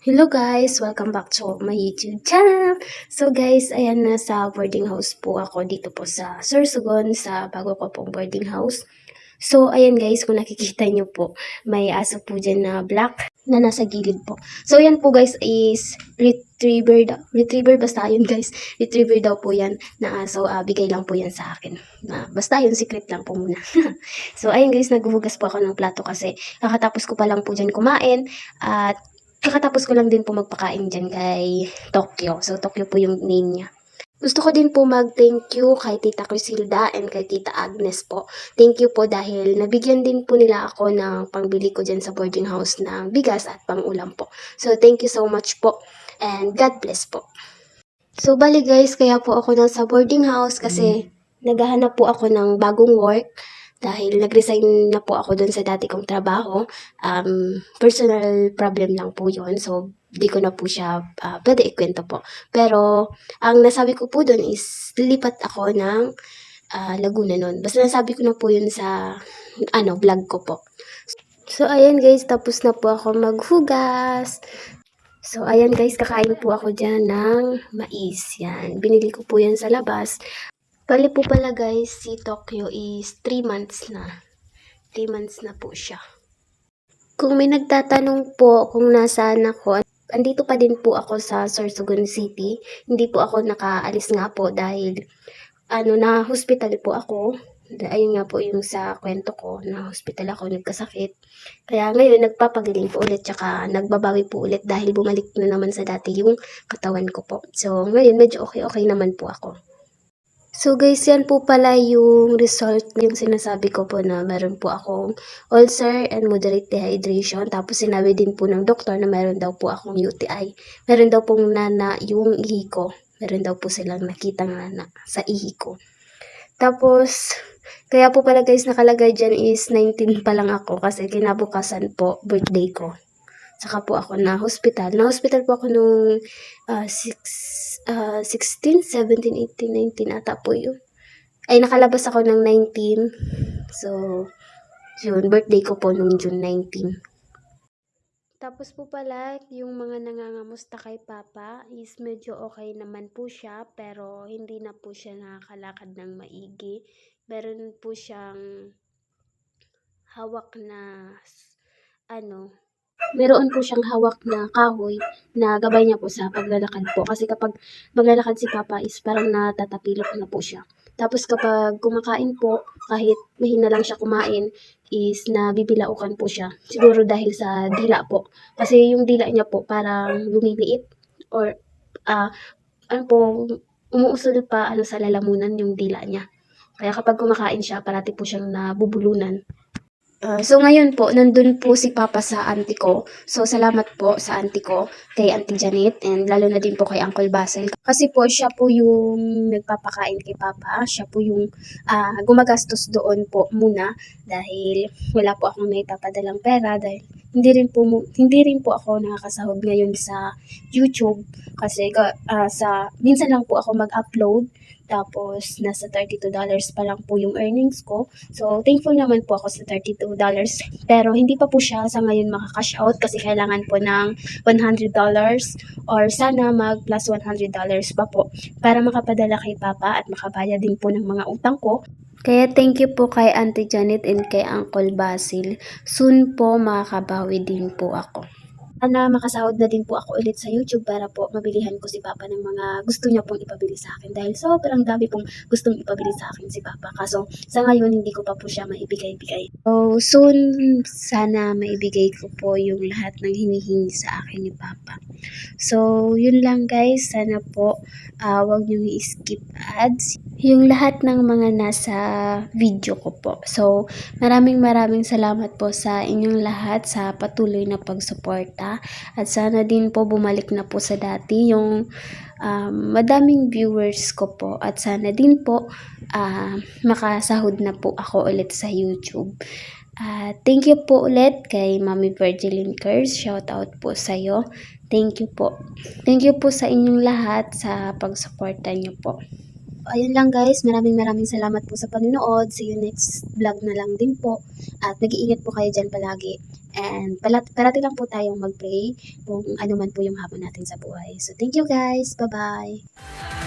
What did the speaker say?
Hello guys! Welcome back to my YouTube channel! So guys, ayan, nasa boarding house po ako dito po sa Sorsogon, sa bago ko pong boarding house. So ayan guys, kung nakikita nyo po, may aso po dyan na black na nasa gilid po. So ayan po guys is retriever basta yun guys. Retriever daw po yan na aso, bigay lang po yan sa akin. Basta yun, secret lang po muna. So ayan guys, naghuhugas po ako ng plato kasi kakatapos ko pa lang po dyan kumain at kakatapos ko lang din po magpakain dyan kay Tokyo. So, Tokyo po yung name niya. Gusto ko din po mag-thank you kay Tita Crisilda and kay Tita Agnes po. Thank you po dahil nabigyan din po nila ako ng pangbili ko dyan sa boarding house ng bigas at pang-ulam po. So, thank you so much po and God bless po. So, bali guys, kaya po ako nasa boarding house kasi naghahanap po ako ng bagong work. Dahil nag-resign na po ako doon sa dati kong trabaho, personal problem lang po yun. So, di ko na po siya pwede ikwento po. Pero, ang nasabi ko po doon is, lilipat ako ng Laguna noon. Basta nasabi ko na po yun sa vlog ko po. So, ayan guys, tapos na po ako maghugas. So, ayan guys, kakain po ako dyan ng mais. Yan, binili ko po yan sa labas. Bali po pala guys, si Tokyo is 3 months na. 3 months na po siya. Kung may nagtatanong po kung nasaan ako, andito pa din po ako sa Sorsogon City. Hindi po ako nakaalis nga po dahil na hospital po ako. Ayun nga po yung sa kwento ko, na hospital ako, nagkasakit. Kaya ngayon nagpapagaling po ulit, tsaka nagbabawi po ulit dahil bumalik na naman sa dati yung katawan ko po. So ngayon medyo okay naman po ako. So guys, yan po pala yung result, yung sinasabi ko po na meron po akong ulcer and moderate dehydration. Tapos sinabi din po ng doktor na meron daw po akong UTI. Meron daw pong nana yung ihi ko. Meron daw po silang nakitang nana sa ihi ko. Tapos, kaya po pala guys nakalagay dyan is 19 pa lang ako kasi kinabukasan po birthday ko. Saka po ako na hospital. Na hospital po ako nung 16, 17, 18, 19 ata po yun. Ay, nakalabas ako ng 19. So, yun, birthday ko po nung June 19. Tapos po pala, yung mga nangangamusta kay Papa is medyo okay naman po siya, pero hindi na po siya nakakalakad ng maigi. Meron po siyang hawak na meron po siyang hawak na kahoy na gabay niya po sa paglalakad po. Kasi kapag maglalakad si Papa is parang natatapilok na po siya. Tapos kapag kumakain po, kahit mahina lang siya kumain, is nabibilaukan po siya. Siguro dahil sa dila po. Kasi yung dila niya po parang lumiliit or umuusol pa sa lalamunan yung dila niya. Kaya kapag kumakain siya, parati po siyang nabubulunan. So ngayon po, nandun po si Papa sa auntie ko. So salamat po sa auntie ko, kay Auntie Janet, and lalo na din po kay Uncle Basil. Kasi po siya po yung nagpapakain kay Papa. Siya po yung gumagastos doon po muna dahil wala po akong naipapadalang pera dahil hindi rin po ako nakakasahod ngayon sa YouTube kasi minsan lang po ako mag-upload. Tapos, nasa $32 pa lang po yung earnings ko. So, thankful naman po ako sa $32. Pero, hindi pa po siya sa ngayon makakash out kasi kailangan po ng $100 or sana mag plus $100 pa po para makapadala kay Papa at makabayad din po ng mga utang ko. Kaya thank you po kay Auntie Janet and kay Uncle Basil. Soon po makakabawi din po ako. Sana makasahod na din po ako ulit sa YouTube para po mabilihan ko si Papa ng mga gusto niya pong ipabili sa akin dahil sobrang dami pong gustong ipabili sa akin si Papa. Kaso sa ngayon hindi ko pa po siya maibigay-bigay. So soon sana maibigay ko po yung lahat ng hinihingi sa akin ni Papa. So yun lang guys, sana po wag niyo i-skip ads yung lahat ng mga nasa video ko po. So maraming salamat po sa inyong lahat sa patuloy na pagsuporta. At sana din po bumalik na po sa dati yung madaming viewers ko po. At sana din po makasahod na po ako ulit sa YouTube. Thank you po ulit kay Mami Virgilin Curse. Shout out po sa'yo. Thank you po. Thank you po sa inyong lahat sa pagsuporta niyo po. Ayun lang guys, maraming salamat po sa panonood. See you next vlog na lang din po. At nag-iingat po kayo dyan palagi. And parati lang po tayong mag-pray kung ano man po yung hamon natin sa buhay. So thank you guys. Bye-bye.